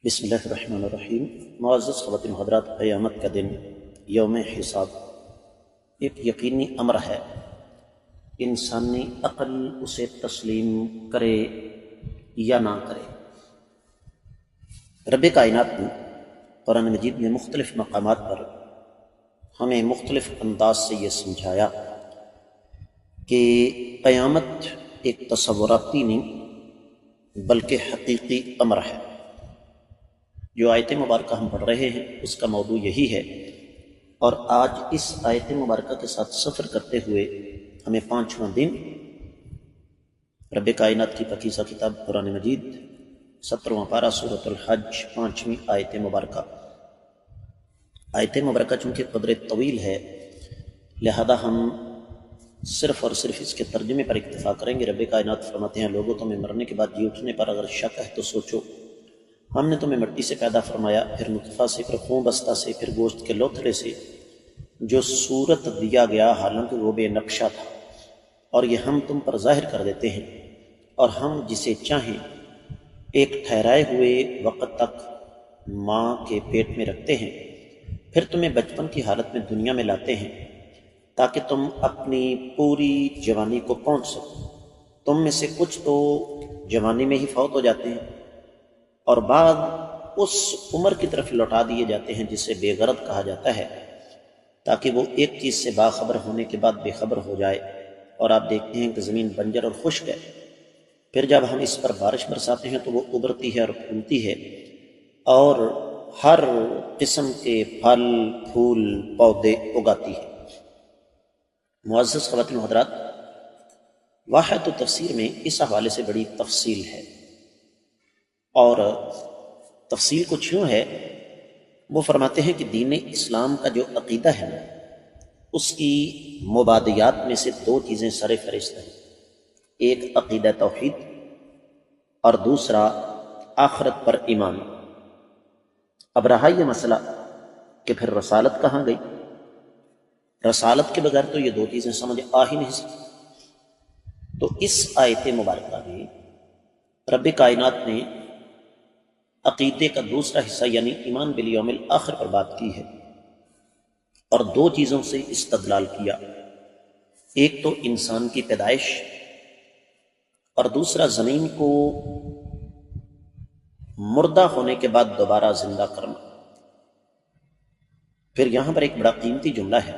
بسم اللہ الرحمن الرحیم۔ معزز خواتین حضرات، قیامت کا دن یوم حساب ایک یقینی امر ہے، انسانی عقل اسے تسلیم کرے یا نہ کرے۔ رب کائنات نے قرآن مجید میں مختلف مقامات پر ہمیں مختلف انداز سے یہ سمجھایا کہ قیامت ایک تصوراتی نہیں بلکہ حقیقی امر ہے۔ جو آیت مبارکہ ہم پڑھ رہے ہیں اس کا موضوع یہی ہے، اور آج اس آیت مبارکہ کے ساتھ سفر کرتے ہوئے ہمیں 5واں دن رب کائنات کی پاکیزہ کتاب قرآن مجید 17واں پارہ سورۃ الحج 5ویں آیت مبارکہ چونکہ قدر طویل ہے، لہذا ہم صرف اور صرف اس کے ترجمے پر اکتفا کریں گے۔ رب کائنات فرماتے ہیں، لوگوں تمہیں مرنے کے بعد جی اٹھنے پر اگر شک ہے تو سوچو، ہم نے تمہیں مٹی سے پیدا فرمایا، پھر نطفہ سے، پھر خون بستہ سے، پھر گوشت کے لوتھڑے سے، جو صورت دیا گیا حالانکہ وہ بے نقشہ تھا، اور یہ ہم تم پر ظاہر کر دیتے ہیں، اور ہم جسے چاہیں ایک ٹھہرائے ہوئے وقت تک ماں کے پیٹ میں رکھتے ہیں، پھر تمہیں بچپن کی حالت میں دنیا میں لاتے ہیں تاکہ تم اپنی پوری جوانی کو پہنچ سکو۔ تم میں سے کچھ تو جوانی میں ہی فوت ہو جاتے ہیں، اور بعد اس عمر کی طرف لوٹا دیے جاتے ہیں جسے بے غرض کہا جاتا ہے، تاکہ وہ ایک چیز سے باخبر ہونے کے بعد بے خبر ہو جائے۔ اور آپ دیکھتے ہیں کہ زمین بنجر اور خشک ہے، پھر جب ہم اس پر بارش برساتے ہیں تو وہ ابھرتی ہے اور پھولتی ہے، اور ہر قسم کے پھل پھول پودے اگاتی ہے۔ معزز خواتین و حضرات، واحد تفسیر میں اس حوالے سے بڑی تفصیل ہے، اور تفصیل کچھ یوں ہے، وہ فرماتے ہیں کہ دین اسلام کا جو عقیدہ ہے اس کی مبادیات میں سے دو چیزیں سر فہرست ہیں، ایک عقیدہ توحید اور دوسرا آخرت پر ایمان۔ اب رہا یہ مسئلہ کہ پھر رسالت کہاں گئی؟ رسالت کے بغیر تو یہ دو چیزیں سمجھ آ ہی نہیں سکتی۔ تو اس آیت مبارکہ میں رب کائنات نے عقیدے کا دوسرا حصہ یعنی ایمان بالیوم الآخر پر بات کی ہے، اور دو چیزوں سے استدلال کیا، ایک تو انسان کی پیدائش اور دوسرا زمین کو مردہ ہونے کے بعد دوبارہ زندہ کرنا۔ پھر یہاں پر ایک بڑا قیمتی جملہ ہے،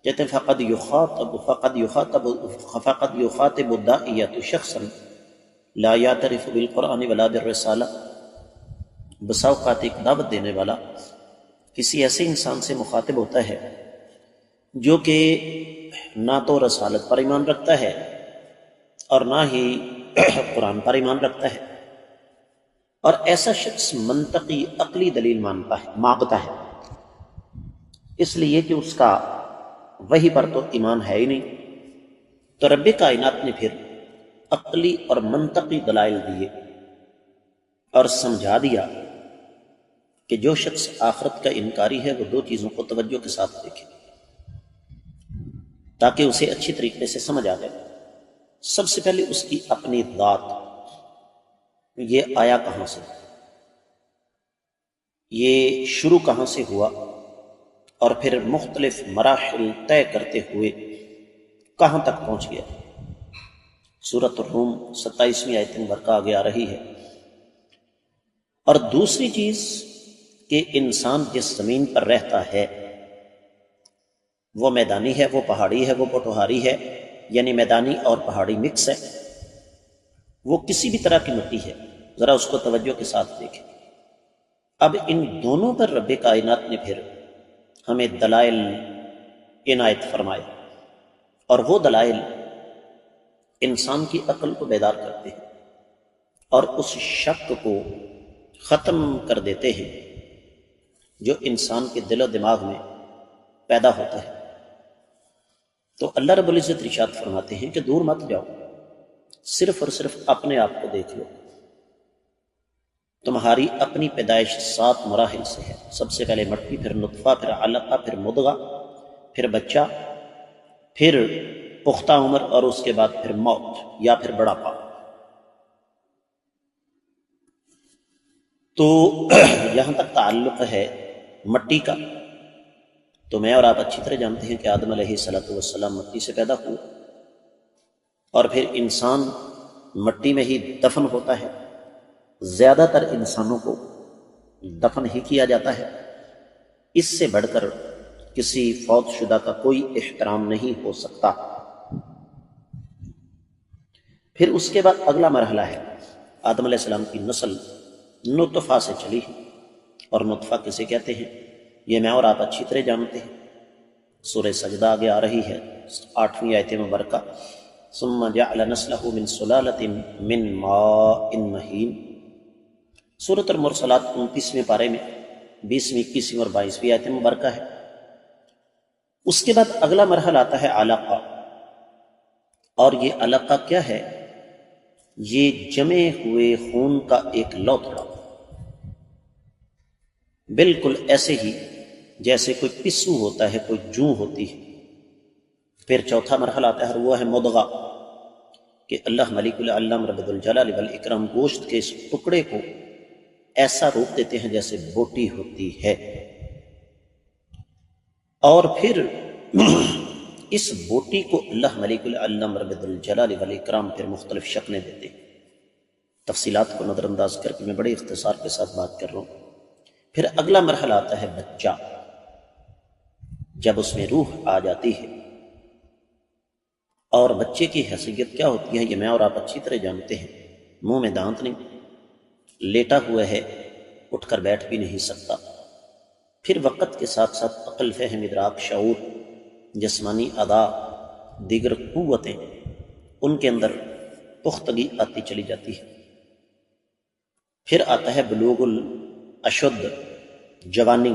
کہتے ہیں فقد یخاطب الداعیۃ شخصا لا یعترف بالقرآن ولا بالرسالہ۔ بسا اوقات ایک دعوت دینے والا کسی ایسے انسان سے مخاطب ہوتا ہے جو کہ نہ تو رسالت پر ایمان رکھتا ہے اور نہ ہی قرآن پر ایمان رکھتا ہے، اور ایسا شخص منطقی عقلی دلیل مانگتا ہے، اس لیے کہ اس کا وحی پر تو ایمان ہے ہی نہیں۔ تو رب کائنات نے پھر عقلی اور منطقی دلائل دیے اور سمجھا دیا کہ جو شخص آخرت کا انکاری ہے وہ دو چیزوں کو توجہ کے ساتھ دیکھے تاکہ اسے اچھی طریقے سے سمجھ آ جائے۔ سب سے پہلے اس کی اپنی ذات، یہ آیا کہاں سے، یہ شروع کہاں سے ہوا، اور پھر مختلف مراحل طے کرتے ہوئے کہاں تک پہنچ گیا۔ سورۃ الروم 27ویں آیت مبارکہ آگے آ رہی ہے۔ اور دوسری چیز کہ انسان جس زمین پر رہتا ہے وہ میدانی ہے، وہ پہاڑی ہے، وہ پٹوہاری ہے، یعنی میدانی اور پہاڑی مکس ہے، وہ کسی بھی طرح کی مٹی ہے، ذرا اس کو توجہ کے ساتھ دیکھیں۔ اب ان دونوں پر رب کائنات نے پھر ہمیں دلائل عنایت فرمائے، اور وہ دلائل انسان کی عقل کو بیدار کرتے ہیں اور اس شک کو ختم کر دیتے ہیں جو انسان کے دل و دماغ میں پیدا ہوتا ہے۔ تو اللہ رب العزت ارشاد فرماتے ہیں کہ دور مت جاؤ، صرف اور صرف اپنے آپ کو دیکھ لو۔ تمہاری اپنی پیدائش 7 مراحل سے ہے، سب سے پہلے مٹی، پھر نطفہ، پھر علقہ، پھر مضغہ، پھر بچہ، پھر پختہ عمر، اور اس کے بعد پھر موت یا پھر بڑھاپا۔ تو یہاں تک تعلق ہے مٹی کا، تو میں اور آپ اچھی طرح جانتے ہیں کہ آدم علیہ السلام مٹی سے پیدا ہوئے، اور پھر انسان مٹی میں ہی دفن ہوتا ہے۔ زیادہ تر انسانوں کو دفن ہی کیا جاتا ہے، اس سے بڑھ کر کسی فوت شدہ کا کوئی احترام نہیں ہو سکتا۔ پھر اس کے بعد اگلا مرحلہ ہے، آدم علیہ السلام کی نسل نطفہ سے چلی ہے، اور نطفہ کسے کہتے ہیں یہ میں اور آپ اچھی طرح جانتے ہیں۔ سورہ سجدہ آگے آ رہی ہے 8ویں آیت مبارکہ، ثم جعل نسلہ من سلالۃ من ماء مہین۔ سورۃ المرسلات 29ویں پارے میں 20ویں 21ویں اور 22ویں آیت مبارکہ ہے۔ اس کے بعد اگلا مرحلہ آتا ہے علقہ، اور یہ علقہ کیا ہے؟ یہ جمے ہوئے خون کا ایک لوتھڑا، بالکل ایسے ہی جیسے کوئی پسو ہوتا ہے، کوئی جوں ہوتی ہے۔ پھر چوتھا مرحلہ آتا ہے، وہ ہے مضغہ، کہ اللہ ملک العلام رب الجلال والاکرام گوشت کے اس ٹکڑے کو ایسا روپ دیتے ہیں جیسے بوٹی ہوتی ہے، اور پھر اس بوٹی کو اللہ ملک العلام رب الجلال والاکرام پھر مختلف شکلیں دیتے ہیں۔ تفصیلات کو نظر انداز کر کے میں بڑے اختصار کے ساتھ بات کر رہا ہوں۔ پھر اگلا مرحلہ آتا ہے بچہ، جب اس میں روح آ جاتی ہے، اور بچے کی حیثیت کیا ہوتی ہے یہ میں اور آپ اچھی طرح جانتے ہیں۔ منہ میں دانت نہیں، لیٹا ہوا ہے، اٹھ کر بیٹھ بھی نہیں سکتا۔ پھر وقت کے ساتھ ساتھ عقل، فہم، ادراک، شعور، جسمانی ادا، دیگر قوتیں ان کے اندر پختگی آتی چلی جاتی ہے۔ پھر آتا ہے بلوغ الاشد، جوانی۔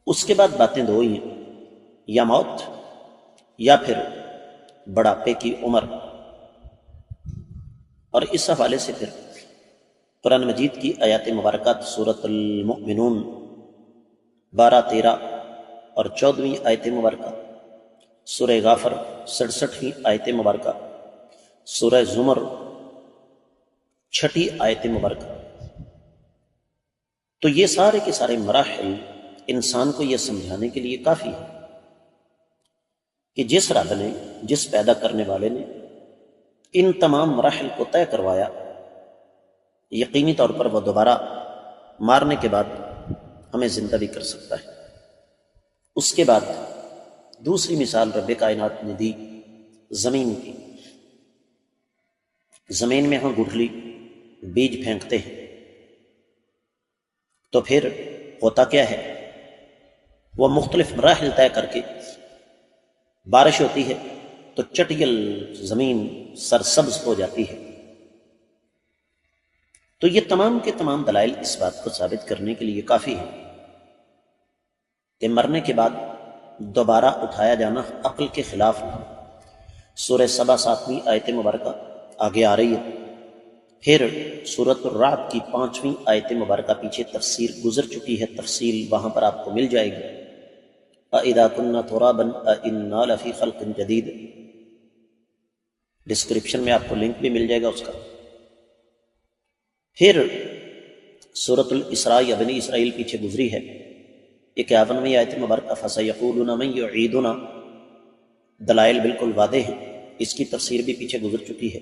اس کے بعد باتیں دو ہی ہیں، یا موت یا پھر بڑھاپے کی عمر۔ اور اس حوالے سے پھر قرآن مجید کی آیات مبارکات سورۃ المؤمنون 12، 13 اور 14ویں آیت مبارکہ، سورہ غافر 67ویں آیت مبارکہ، سورہ زمر 6 آیت مبارکہ۔ تو یہ سارے کے سارے مراحل انسان کو یہ سمجھانے کے لیے کافی ہے کہ جس رب نے، جس پیدا کرنے والے نے ان تمام مراحل کو طے کروایا، یقینی طور پر وہ دوبارہ مارنے کے بعد ہمیں زندہ بھی کر سکتا ہے۔ اس کے بعد دوسری مثال رب کائنات نے دی زمین کی۔ زمین میں ہم گٹھلی بیج پھینکتے ہیں تو پھر ہوتا کیا ہے؟ وہ مختلف مراحل طے کر کے بارش ہوتی ہے تو چٹیل زمین سرسبز ہو جاتی ہے۔ تو یہ تمام کے تمام دلائل اس بات کو ثابت کرنے کے لیے کافی ہے کہ مرنے کے بعد دوبارہ اٹھایا جانا عقل کے خلاف ہے۔ سورہ سبا 7ویں آیت مبارکہ آگے آ رہی ہے۔ پھر سورۃ الرعد کی 5ویں آیت مبارکہ پیچھے تفسیر گزر چکی ہے، تفصیل وہاں پر آپ کو مل جائے گی۔ اَإِذَا كُنَّا تُرَابًا أَإِنَّا لَفِي خَلْقٍ جَدِيدٍ، ڈسکرپشن میں آپ کو لنک بھی مل جائے گا اس کا۔ پھر سورۃ الاسراء یا بنی اسرائیل پیچھے گزری ہے، 51ویں آیت مبارکہ، فَسَيَقُولُونَ مَن يُعِيدُنَا، دلائل بالکل واضح ہیں، اس کی تفسیر بھی پیچھے گزر چکی ہے۔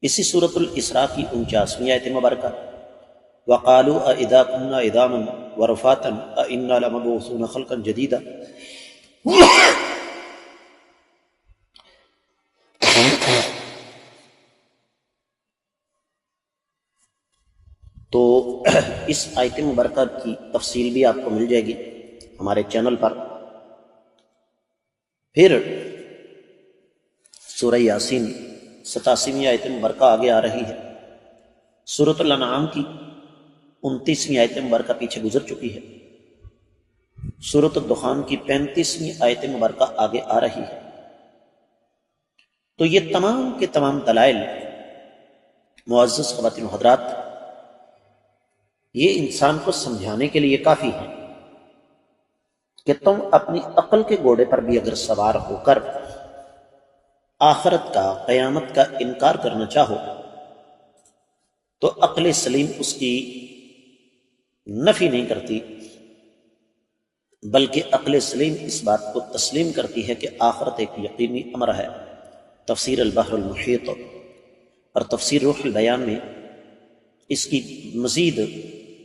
اسی سورۃ الاسراء کی 49ویں آیت مبارکہ، وَقَالُوا أَإِذَا كُنَّا عِظَامًا وَرُفَاتًا أَإِنَّا لَمَبْعُوثُونَ خَلْقًا جَدِيدًا۔ تو اس آیت مبارکہ کی تفصیل بھی آپ کو مل جائے گی ہمارے چینل پر۔ پھر سورہ یاسین 87ویں آیت مبارکہ آگے آ رہی ہے۔ سورۃ الانعام کی 29ویں آیت مبارکہ پیچھے گزر چکی ہے۔ سورۃ الدخان کی 35ویں آیت مبارکہ آگے آ رہی ہے۔ تو یہ تمام کے تمام دلائل معزز خواتین و حضرات یہ انسان کو سمجھانے کے لیے کافی ہے کہ تم اپنی عقل کے گھوڑے پر بھی اگر سوار ہو کر آخرت کا، قیامت کا انکار کرنا چاہو تو عقل سلیم اس کی نفی نہیں کرتی، بلکہ عقل سلیم اس بات کو تسلیم کرتی ہے کہ آخرت ایک یقینی امر ہے۔ تفسیر البحر المحیط اور تفسیر روح البیان میں اس کی مزید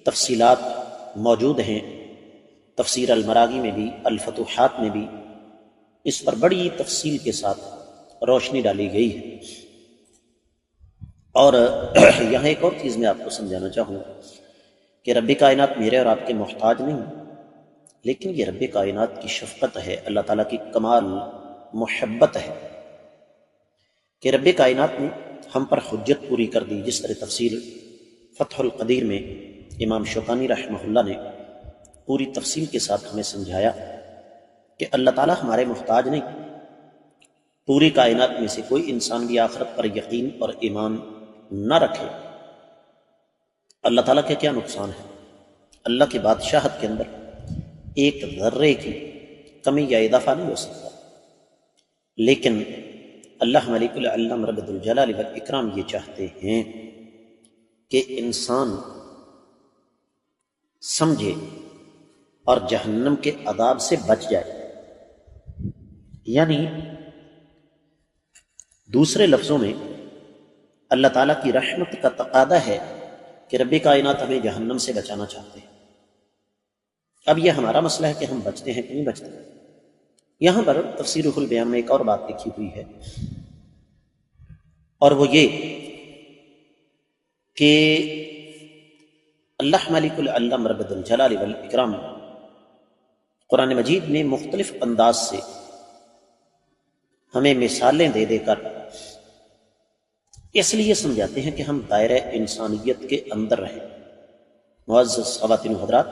تفصیلات موجود ہیں۔ تفسیر المراغی میں بھی، الفتوحات میں بھی اس پر بڑی تفصیل کے ساتھ روشنی ڈالی گئی ہے۔ اور یہاں ایک اور چیز میں آپ کو سمجھانا چاہوں کہ رب کائنات میرے اور آپ کے محتاج نہیں، لیکن یہ رب کائنات کی شفقت ہے، اللہ تعالیٰ کی کمال محبت ہے کہ رب کائنات نے ہم پر حجت پوری کر دی۔ جس طرح تفسیر فتح القدیر میں امام شوکانی رحمہ اللہ نے پوری تفصیل کے ساتھ ہمیں سمجھایا کہ اللہ تعالیٰ ہمارے محتاج نہیں۔ پوری کائنات میں سے کوئی انسان بھی آخرت پر یقین اور ایمان نہ رکھے، اللہ تعالیٰ کے کیا نقصان ہے؟ اللہ کی بادشاہت کے اندر ایک ذرے کی کمی یا اضافہ نہیں ہو سکتا، لیکن اللہ ملک العلم رب الجلال والاکرام یہ چاہتے ہیں کہ انسان سمجھے اور جہنم کے عذاب سے بچ جائے۔ یعنی دوسرے لفظوں میں اللہ تعالیٰ کی رحمت کا تقاضا ہے کہ رب کائنات ہمیں جہنم سے بچانا چاہتے ہیں۔ اب یہ ہمارا مسئلہ ہے کہ ہم بچتے ہیں کہ نہیں بچتے۔ یہاں پر تفسیر روح البیان میں ایک اور بات لکھی ہوئی ہے، اور وہ یہ کہ اللہ ملک العلم رب الجلال والاکرام قرآن مجید میں مختلف انداز سے ہمیں مثالیں دے دے کر اس لیے سمجھاتے ہیں کہ ہم دائرہ انسانیت کے اندر رہیں۔ معزز خواتین و حضرات،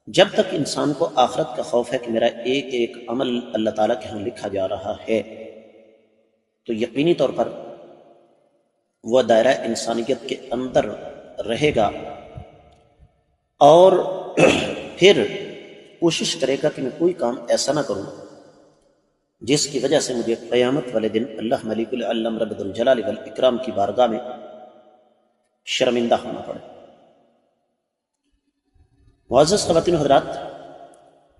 جب تک انسان کو آخرت کا خوف ہے کہ میرا ایک ایک عمل اللہ تعالیٰ کے ہاں لکھا جا رہا ہے، تو یقینی طور پر وہ دائرہ انسانیت کے اندر رہے گا اور پھر کوشش کرے گا کہ میں کوئی کام ایسا نہ کروں جس کی وجہ سے مجھے قیامت والے دن اللہ ملک العلم رب الجلال والاکرام کی بارگاہ میں شرمندہ ہونا پڑے۔ معزز خواتین و حضرات،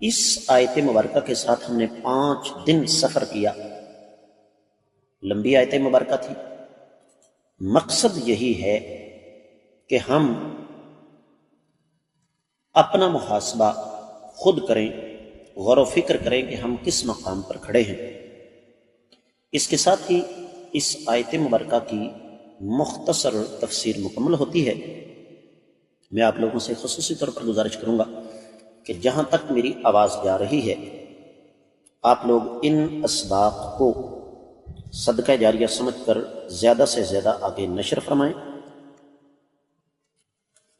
اس آیت مبارکہ کے ساتھ ہم نے 5 دن سفر کیا۔ لمبی آیت مبارکہ تھی۔ مقصد یہی ہے کہ ہم اپنا محاسبہ خود کریں، غور و فکر کریں کہ ہم کس مقام پر کھڑے ہیں۔ اس کے ساتھ ہی اس آیت مبارکہ کی مختصر تفسیر مکمل ہوتی ہے۔ میں آپ لوگوں سے خصوصی طور پر گزارش کروں گا کہ جہاں تک میری آواز جا رہی ہے، آپ لوگ ان اسباق کو صدقہ جاریہ سمجھ کر زیادہ سے زیادہ آگے نشر فرمائیں،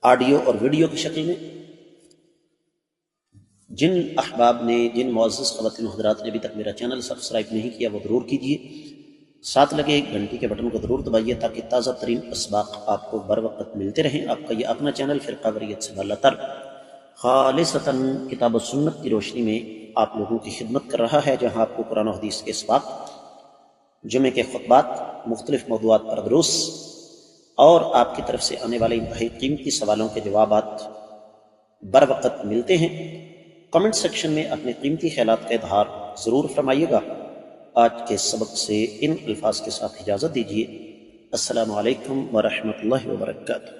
آڈیو اور ویڈیو کی شکل میں۔ جن احباب نے، جن معزز خواتین و حضرات نے ابھی تک میرا چینل سبسکرائب نہیں کیا وہ ضرور کیجیے، ساتھ لگے ایک گھنٹی کے بٹن کو ضرور دبائیے تاکہ تازہ ترین اسباق آپ کو بر وقت ملتے رہیں۔ آپ کا یہ اپنا چینل فرقہ واریت سے بالا تر خالصتاً کتاب و سنت کی روشنی میں آپ لوگوں کی خدمت کر رہا ہے، جہاں آپ کو قرآن و حدیث کے اسباق، جمعے کے خطبات، مختلف موضوعات پر دروس اور آپ کی طرف سے آنے والے انتہائی قیمتی سوالوں کے جوابات بر وقت ملتے ہیں۔ کمنٹ سیکشن میں اپنے قیمتی خیالات کا اظہار ضرور فرمائیے گا۔ آج کے سبق سے ان الفاظ کے ساتھ اجازت دیجیے۔ السلام علیکم ورحمۃ اللہ وبرکاتہ۔